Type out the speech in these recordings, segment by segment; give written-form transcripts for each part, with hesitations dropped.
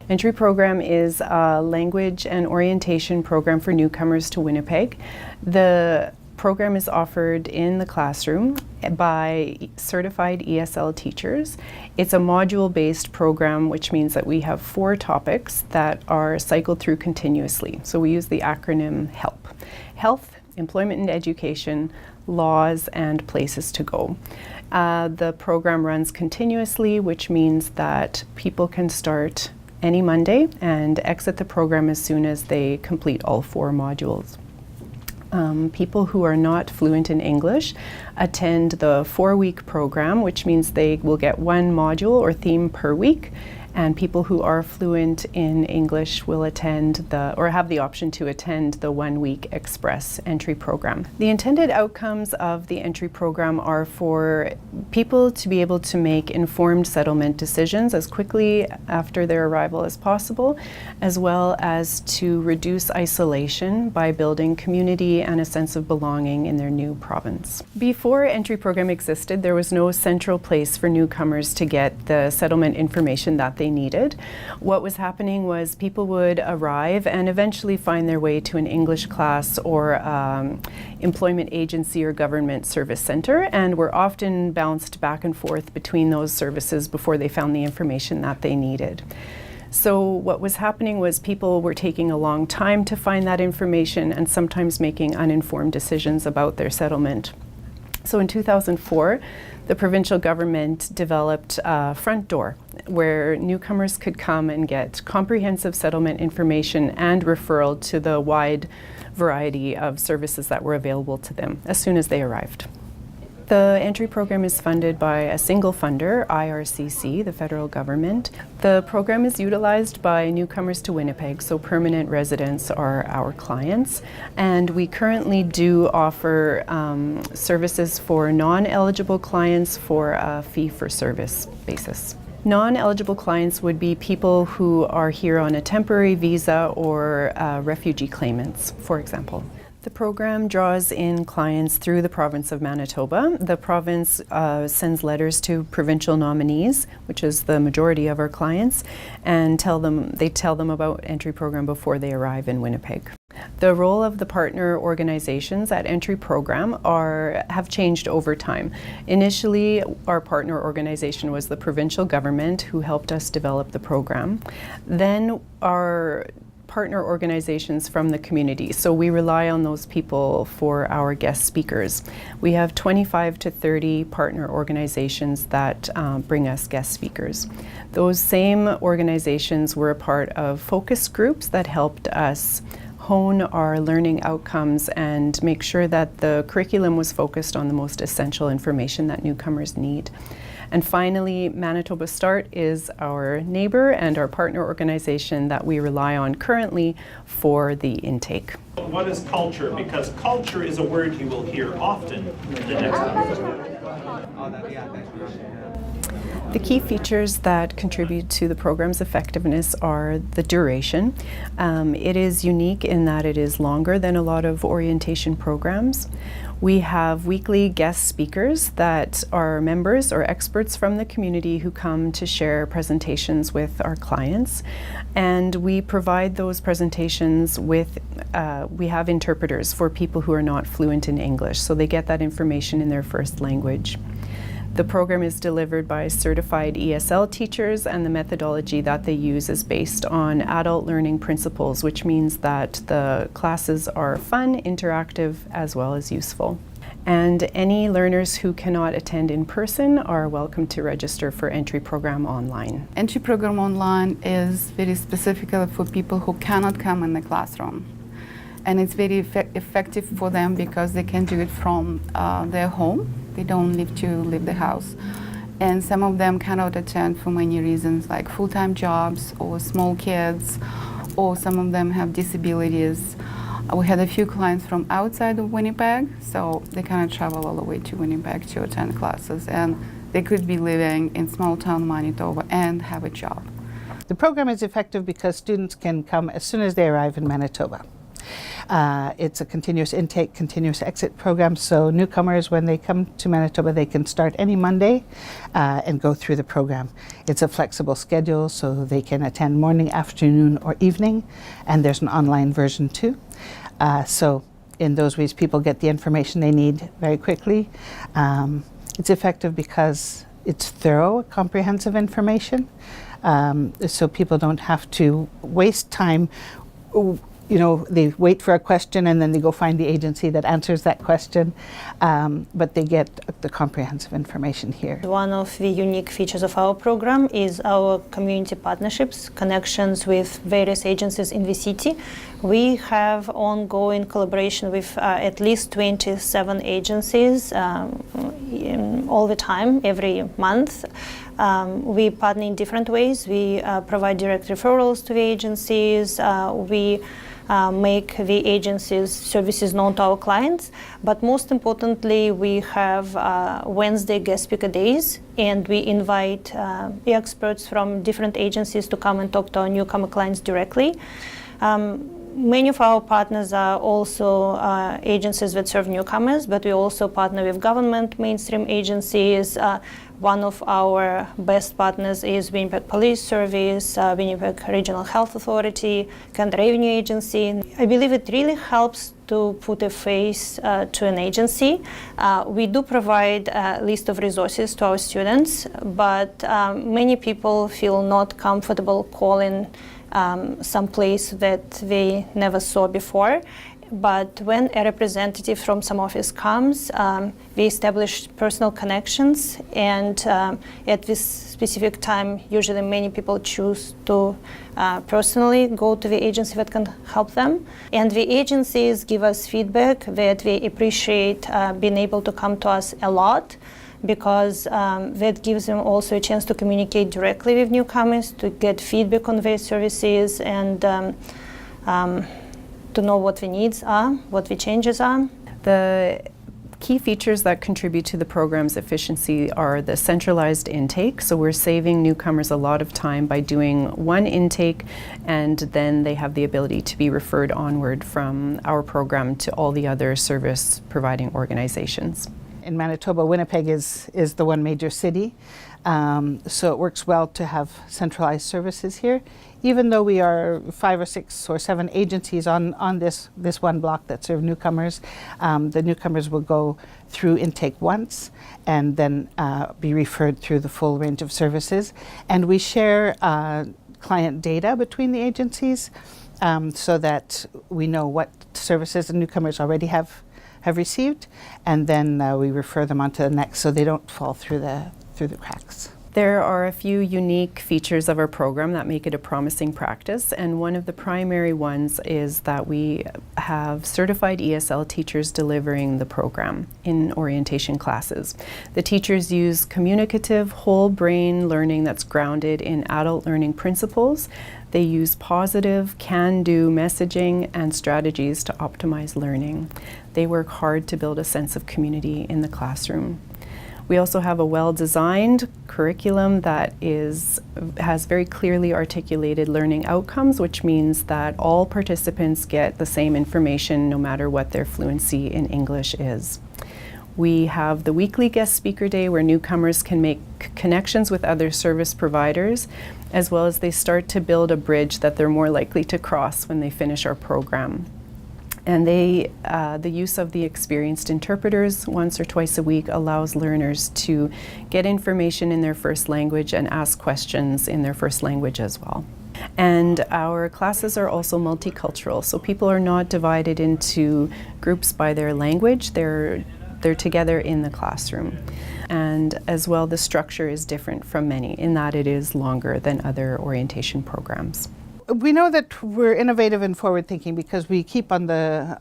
Entry program is a language and orientation program for newcomers to Winnipeg. The program is offered in the classroom by certified ESL teachers. It's a module-based program, which means that we have 4 topics that are cycled through continuously. So we use the acronym HELP. Health, Employment and Education, Laws, and Places to Go. The program runs continuously, which means that people can start any Monday and exit the program as soon as they complete all 4 modules. People who are not fluent in English attend the 4-week program, which means they will get 1 module or theme per week. And people who are fluent in English will attend or have the option to attend the 1-week express entry program. The intended outcomes of the entry program are for people to be able to make informed settlement decisions as quickly after their arrival as possible, as well as to reduce isolation by building community and a sense of belonging in their new province. Before entry program existed, there was no central place for newcomers to get the settlement information that they needed. What was happening was people would arrive and eventually find their way to an English class or employment agency or government service center, and were often bounced back and forth between those services before they found the information that they needed. So what was happening was people were taking a long time to find that information and sometimes making uninformed decisions about their settlement. So in 2004, the provincial government developed a front door where newcomers could come and get comprehensive settlement information and referral to the wide variety of services that were available to them as soon as they arrived. The entry program is funded by a single funder, IRCC, the federal government. The program is utilized by newcomers to Winnipeg, so permanent residents are our clients. And we currently do offer services for non-eligible clients for a fee-for-service basis. Non-eligible clients would be people who are here on a temporary visa or refugee claimants, for example. The program draws in clients through the province of Manitoba. The province sends letters to provincial nominees, which is the majority of our clients, and they tell them about entry program before they arrive in Winnipeg. The role of the partner organizations at entry program have changed over time. Initially, our partner organization was the provincial government who helped us develop the program. Then our partner organizations from the community. So we rely on those people for our guest speakers. We have 25 to 30 partner organizations that bring us guest speakers. Those same organizations were a part of focus groups that helped us hone our learning outcomes and make sure that the curriculum was focused on the most essential information that newcomers need. And finally, Manitoba Start is our neighbor and our partner organization that we rely on currently for the intake. What is culture? Because culture is a word you will hear often the next time. The key features that contribute to the program's effectiveness are the duration. It is unique in that it is longer than a lot of orientation programs. We have weekly guest speakers that are members or experts from the community who come to share presentations with our clients. And we provide those presentations with, we have interpreters for people who are not fluent in English, so they get that information in their first language. The program is delivered by certified ESL teachers, and the methodology that they use is based on adult learning principles, which means that the classes are fun, interactive, as well as useful. And any learners who cannot attend in person are welcome to register for entry program online. Entry program online is very specific for people who cannot come in the classroom. And it's very effective for them because they can do it from their home. They don't need to leave the house. And some of them cannot attend for many reasons, like full-time jobs or small kids, or some of them have disabilities. We had a few clients from outside of Winnipeg, so they cannot travel all the way to Winnipeg to attend classes. And they could be living in small town Manitoba and have a job. The program is effective because students can come as soon as they arrive in Manitoba. It's a continuous intake, continuous exit program, so newcomers, when they come to Manitoba, they can start any Monday and go through the program. It's a flexible schedule, so they can attend morning, afternoon, or evening, and there's an online version too. So in those ways, people get the information they need very quickly. It's effective because it's thorough, comprehensive information, so people don't have to waste time. You know, they wait for a question and then they go find the agency that answers that question, but they get the comprehensive information here. One of the unique features of our program is our community partnerships, connections with various agencies in the city. We have ongoing collaboration with at least 27 agencies all the time, every month. We partner in different ways. We provide direct referrals to the agencies. We make the agency's services known to our clients, but most importantly, we have Wednesday guest speaker days, and we invite experts from different agencies to come and talk to our newcomer clients directly. Many of our partners are also agencies that serve newcomers, but we also partner with government mainstream agencies. One of our best partners is Winnipeg Police Service, Winnipeg Regional Health Authority, Canada Revenue Agency. I believe it really helps to put a face to an agency. We do provide a list of resources to our students, but many people feel not comfortable calling some place that they never saw before. But when a representative from some office comes, we establish personal connections, and at this specific time, usually many people choose to personally go to the agency that can help them. And the agencies give us feedback that they appreciate being able to come to us a lot, because that gives them also a chance to communicate directly with newcomers, to get feedback on their services, and to know what the needs are, what the changes are. The key features that contribute to the program's efficiency are the centralized intake. So we're saving newcomers a lot of time by doing one intake, and then they have the ability to be referred onward from our program to all the other service providing organizations. In Manitoba, Winnipeg is the one major city, so it works well to have centralized services here. Even though we are 5 or 6 or 7 agencies on this one block that serve newcomers, the newcomers will go through intake once and then be referred through the full range of services. And we share client data between the agencies so that we know what services the newcomers already have received, and then we refer them on to the next, so they don't fall through the cracks. There are a few unique features of our program that make it a promising practice, and one of the primary ones is that we have certified ESL teachers delivering the program in orientation classes. The teachers use communicative, whole brain learning that's grounded in adult learning principles. They use positive, can-do messaging and strategies to optimize learning. They work hard to build a sense of community in the classroom. We also have a well-designed curriculum that has very clearly articulated learning outcomes, which means that all participants get the same information no matter what their fluency in English is. We have the weekly guest speaker day where newcomers can make connections with other service providers, as well as they start to build a bridge that they're more likely to cross when they finish our program. And the use of the experienced interpreters once or twice a week allows learners to get information in their first language and ask questions in their first language as well. And our classes are also multicultural, so people are not divided into groups by their language. They're together in the classroom. And as well, the structure is different from many in that it is longer than other orientation programs. We know that we're innovative and forward-thinking because we keep on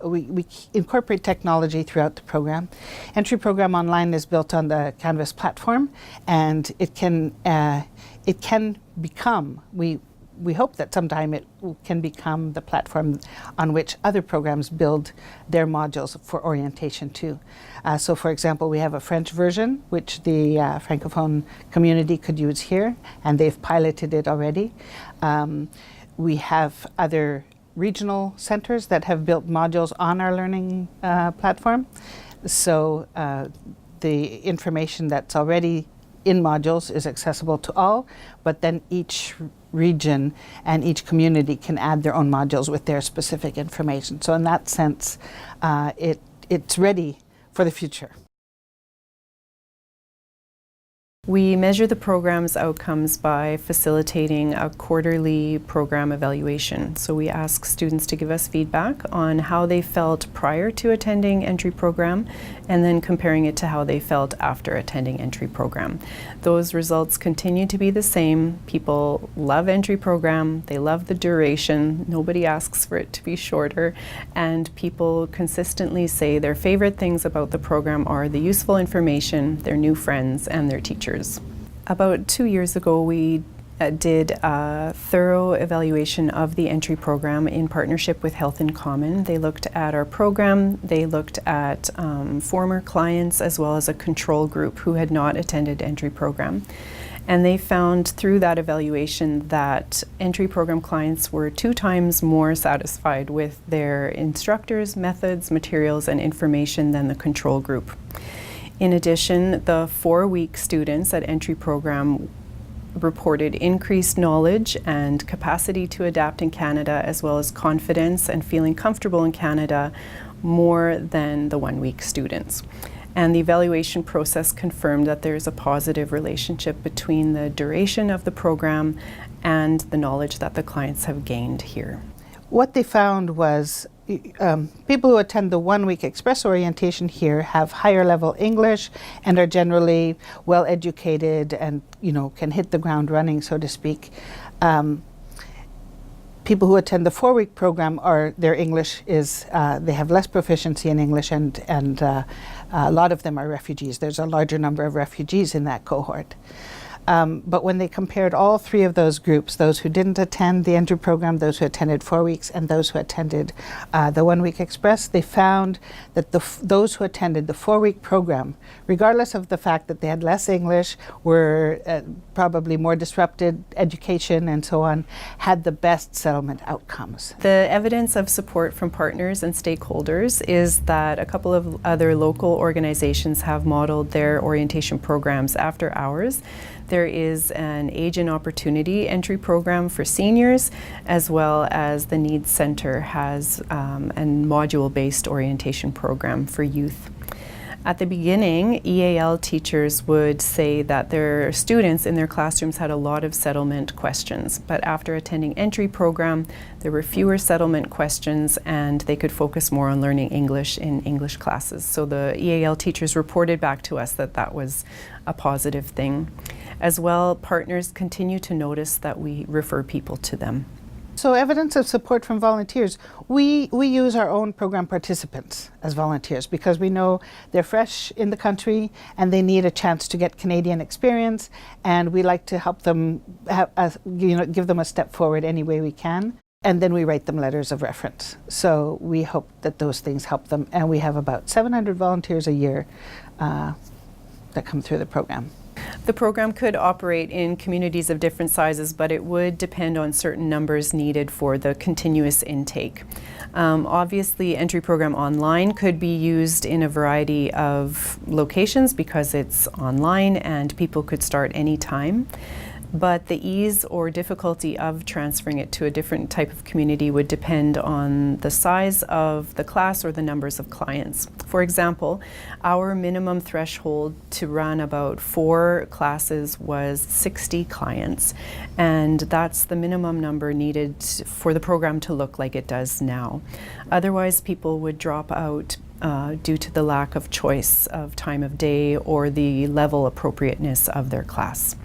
we incorporate technology throughout the program. Entry program online is built on the Canvas platform, and it can become, we hope that sometime it can become the platform on which other programs build their modules for orientation too. So for example, we have a French version which the Francophone community could use here, and they've piloted it already. We have other regional centers that have built modules on our learning platform. So the information that's already in modules is accessible to all, but then each region and each community can add their own modules with their specific information. So in that sense, it's ready for the future. We measure the program's outcomes by facilitating a quarterly program evaluation. So we ask students to give us feedback on how they felt prior to attending entry program and then comparing it to how they felt after attending entry program. Those results continue to be the same. People love entry program, they love the duration, nobody asks for it to be shorter, and people consistently say their favorite things about the program are the useful information, their new friends, and their teachers. About 2 years ago, we did a thorough evaluation of the entry program in partnership with Health in Common. They looked at our program, they looked at former clients as well as a control group who had not attended entry program. And they found through that evaluation that entry program clients were 2 times more satisfied with their instructors, methods, materials, and information than the control group. In addition, the 4-week students at entry program reported increased knowledge and capacity to adapt in Canada, as well as confidence and feeling comfortable in Canada more than the 1-week students. And the evaluation process confirmed that there's a positive relationship between the duration of the program and the knowledge that the clients have gained here. What they found was people who attend the 1-week express orientation here have higher level English and are generally well educated and can hit the ground running, so to speak. People who attend the 4-week program their English is they have less proficiency in English and a lot of them are refugees. There's a larger number of refugees in that cohort. But when they compared all 3 of those groups, those who didn't attend the entry program, those who attended 4 weeks, and those who attended the 1-week express, they found that those who attended the 4-week program, regardless of the fact that they had less English, were probably more disrupted education and so on, had the best settlement outcomes. The evidence of support from partners and stakeholders is that a couple of other local organizations have modeled their orientation programs after ours. There is an Age and Opportunity entry program for seniors, as well as the Needs Center has a module-based orientation program for youth. At the beginning, EAL teachers would say that their students in their classrooms had a lot of settlement questions, but after attending entry program, there were fewer settlement questions and they could focus more on learning English in English classes. So the EAL teachers reported back to us that that was a positive thing. As well, partners continue to notice that we refer people to them. So evidence of support from volunteers. We use our own program participants as volunteers because we know they're fresh in the country and they need a chance to get Canadian experience, and we like to help them give them a step forward any way we can. And then we write them letters of reference. So we hope that those things help them. And we have about 700 volunteers a year that come through the program. The program could operate in communities of different sizes, but it would depend on certain numbers needed for the continuous intake. Obviously, entry program online could be used in a variety of locations because it's online and people could start anytime. But the ease or difficulty of transferring it to a different type of community would depend on the size of the class or the numbers of clients. For example, our minimum threshold to run about 4 classes was 60 clients, and that's the minimum number needed for the program to look like it does now. Otherwise, people would drop out due to the lack of choice of time of day or the level appropriateness of their class.